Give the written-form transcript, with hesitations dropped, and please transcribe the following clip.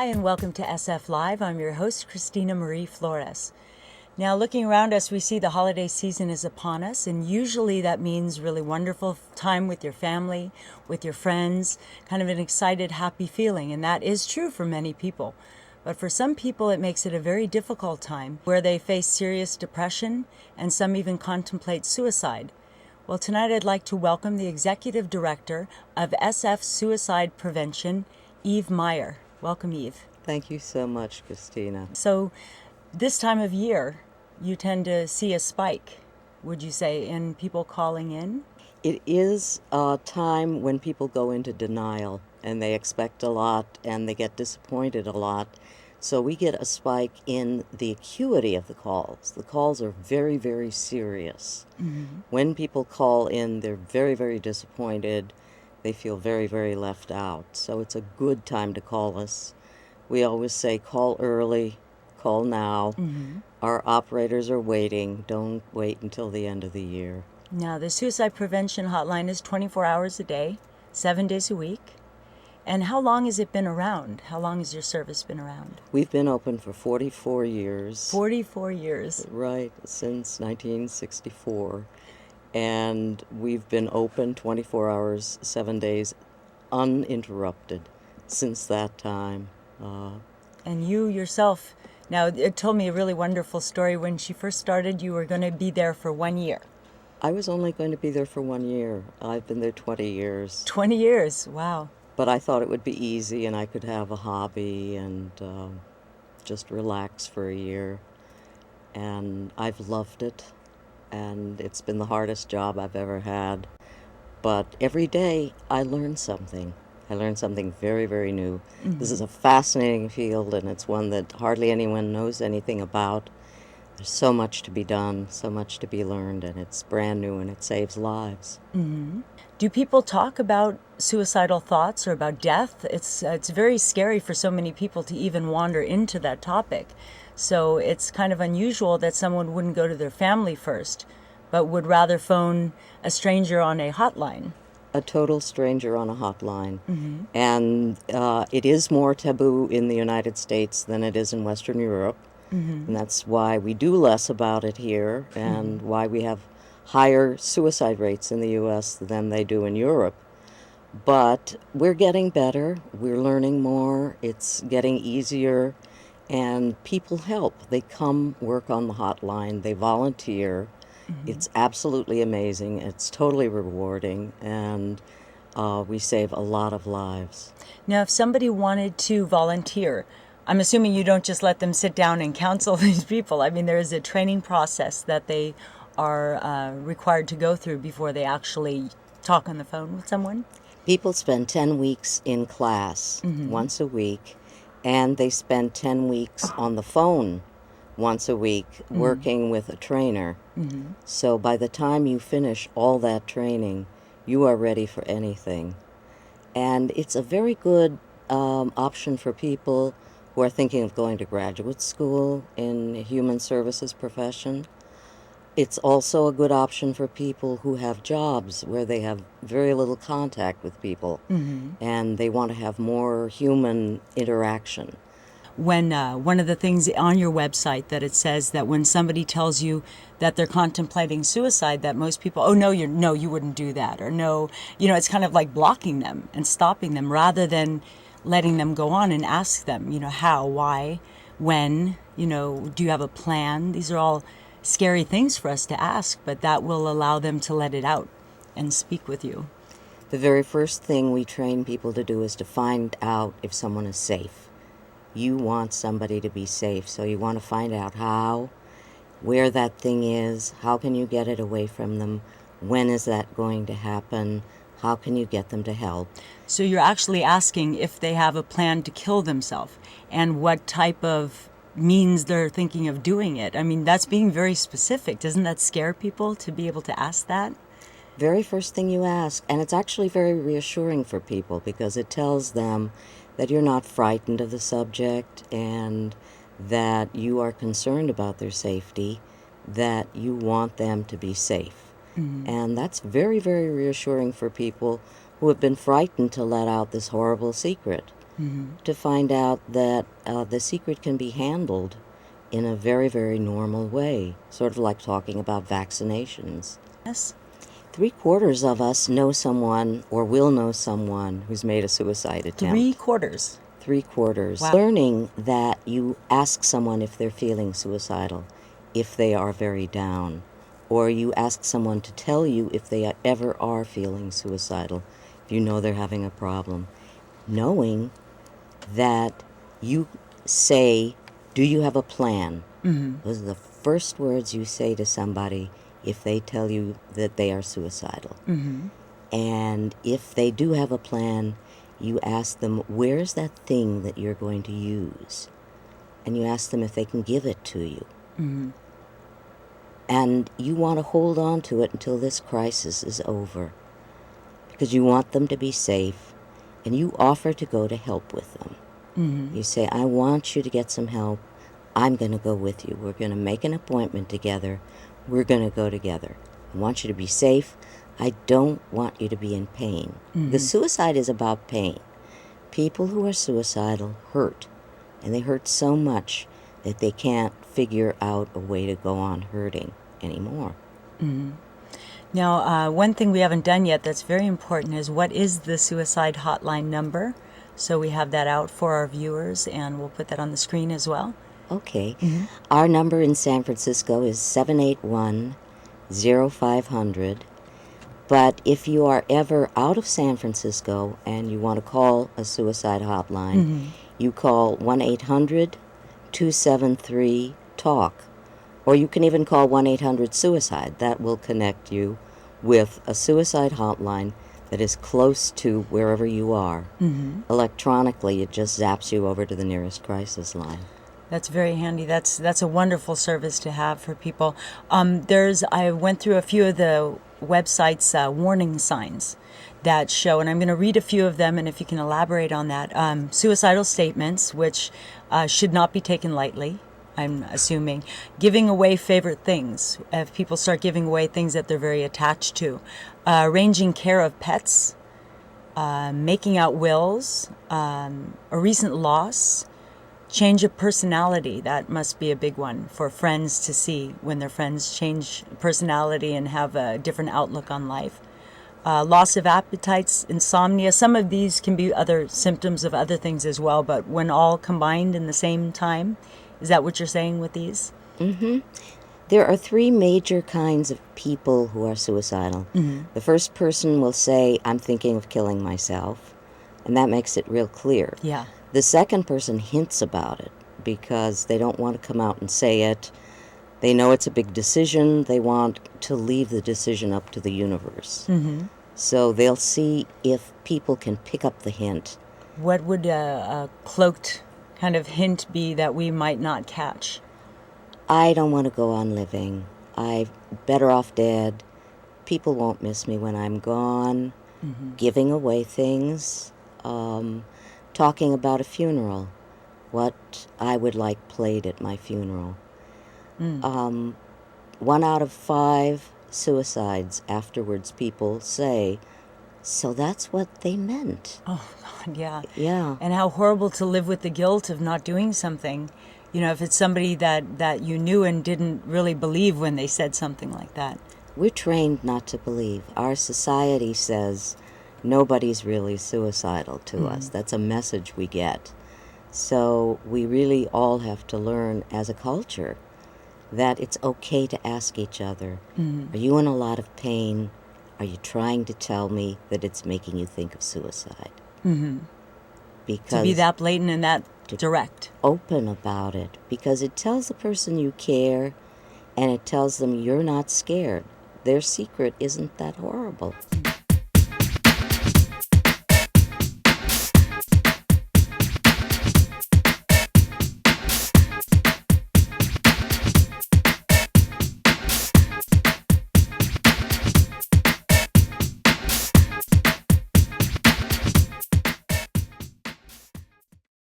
Hi and welcome to SF Live. I'm your host, Christina Marie Flores. Now, looking around us, we see the holiday season is upon us, and usually that means really wonderful time with your family, with your friends, kind of an excited, happy feeling, and that is true for many people. But for some people, it makes it a very difficult time where they face serious depression, and some even contemplate suicide. Well, tonight I'd like to welcome the Executive Director of SF Suicide Prevention, Meyer. Welcome, Eve. Thank you so much, Christina. So this time of year, you tend to see a spike, would you say, in people calling in? It is a time when people go into denial and they expect a lot and they get disappointed a lot. So we get a spike in the acuity of the calls. The calls are very, very serious. Mm-hmm. When people call in, they're very, very disappointed. They feel very, very left out. So it's a good time to call us. We always say call early, call now. Mm-hmm. Our operators are waiting. Don't wait until the end of the year. Now, the suicide prevention hotline is 24 hours a day, 7 days a week. And how long has it been around? How long has your service been around? We've been open for 44 years. 44 years. Right, since 1964. And we've been open 24 hours, 7 days, uninterrupted since that time. And you yourself, now it told me a really wonderful story. When she first started, you were going to be there for 1 year. I was only going to be there for 1 year. I've been there 20 years. 20 years, wow. But I thought it would be easy and I could have a hobby and just relax for a year. And I've loved it. And it's been the hardest job I've ever had. But every day I learn something. I learn something very, very new. Mm-hmm. This is a fascinating field, and it's one that hardly anyone knows anything about. There's so much to be done, so much to be learned, and it's brand new, and it saves lives. Mm-hmm. Do people talk about suicidal thoughts or about death? It's very scary for so many people to even wander into that topic. So it's kind of unusual that someone wouldn't go to their family first, but would rather phone a stranger on a hotline. A total stranger on a hotline. Mm-hmm. And it is more taboo in the United States than it is in Western Europe. Mm-hmm. And that's why we do less about it here and mm-hmm. why we have higher suicide rates in the U.S. than they do in Europe. But we're getting better. We're learning more. It's getting easier. And people help. They come work on the hotline. They volunteer. Mm-hmm. It's absolutely amazing. It's totally rewarding. And we save a lot of lives. Now, if somebody wanted to volunteer, I'm assuming you don't just let them sit down and counsel these people. I mean, there is a training process that they are required to go through before they actually talk on the phone with someone. People spend 10 weeks in class mm-hmm. once a week. And they spend 10 weeks on the phone once a week mm-hmm. working with a trainer. Mm-hmm. So by the time you finish all that training, you are ready for anything. And it's a very good option for people who are thinking of going to graduate school in a human services profession. It's also a good option for people who have jobs where they have very little contact with people mm-hmm. and they want to have more human interaction. When one of the things on your website that it says that when somebody tells you that they're contemplating suicide, that most people, oh, no, you wouldn't do that, or no, it's kind of like blocking them and stopping them rather than letting them go on and ask them, how, why, when, do you have a plan? These are all scary things for us to ask, but that will allow them to let it out and speak with you. The very first thing we train people to do is to find out if someone is safe. You want somebody to be safe, so you want to find out how, where that thing is, how can you get it away from them, when is that going to happen, how can you get them to help. So you're actually asking if they have a plan to kill themselves and what type of means they're thinking of doing it. I mean, that's being very specific. Doesn't that scare people to be able to ask that? Very first thing you ask, and it's actually very reassuring for people because it tells them that you're not frightened of the subject and that you are concerned about their safety, that you want them to be safe. Mm-hmm. And that's very, very reassuring for people who have been frightened to let out this horrible secret. to find out that the secret can be handled in a very, very normal way, sort of like talking about vaccinations. Yes. 3/4 of us know someone or will know someone who's made a suicide attempt. 3/4. 3/4. Wow. Learning that you ask someone if they're feeling suicidal, if they are very down, or you ask someone to tell you if they ever are feeling suicidal, if you know they're having a problem. Knowing that you say, do you have a plan? Those are the first words you say to somebody if they tell you that they are suicidal. And if they do have a plan, you ask them, where's that thing that you're going to use? And you ask them if they can give it to you. And you want to hold on to it until this crisis is over, because you want them to be safe, and you offer to go to help with them. You say, I want you to get some help. I'm going to go with you. We're going to make an appointment together. We're going to go together. I want you to be safe. I don't want you to be in pain. The suicide is about pain. People who are suicidal hurt, and they hurt so much that they can't figure out a way to go on hurting anymore. Now, one thing we haven't done yet that's very important is, what is the suicide hotline number? So we have that out for our viewers, and we'll put that on the screen as well. Okay. Our number in San Francisco is 781-0500. But if you are ever out of San Francisco and you want to call a suicide hotline, you call 1-800-273-TALK. Or you can even call 1-800-SUICIDE. That will connect you with a suicide hotline that is close to wherever you are. Electronically, it just zaps you over to the nearest crisis line. That's very handy. That's a wonderful service to have for people. I went through a few of the website's warning signs that show, and I'm going to read a few of them, and if you can elaborate on that. Suicidal statements, which should not be taken lightly, I'm assuming. Giving away favorite things. If people start giving away things that they're very attached to. Arranging care of pets. Making out wills. A recent loss. Change of personality. That must be a big one for friends to see when their friends change personality and have a different outlook on life. Loss of appetites, insomnia. Some of these can be other symptoms of other things as well, but when all combined in the same time, is that what you're saying with these? There are 3 major kinds of people who are suicidal. The first person will say, I'm thinking of killing myself, and that makes it real clear. Yeah. The second person hints about it because they don't want to come out and say it. They know it's a big decision. They want to leave the decision up to the universe. So they'll see if people can pick up the hint. What would a cloaked kind of hint be that we might not catch? I don't want to go on living. I'm better off dead. People won't miss me when I'm gone. Giving away things. Talking about a funeral, what I would like played at my funeral. 1 out of 5 suicides afterwards, people say, so that's what they meant. Oh, God, yeah. Yeah. And how horrible to live with the guilt of not doing something. You know, if it's somebody that you knew and didn't really believe when they said something like that. We're trained not to believe. Our society says nobody's really suicidal to us. That's a message we get. So we really all have to learn as a culture that it's okay to ask each other, are you in a lot of pain? Are you trying to tell me that it's making you think of suicide? Because To be that blatant and that direct. open about it, because it tells the person you care, and it tells them you're not scared. Their secret isn't that horrible.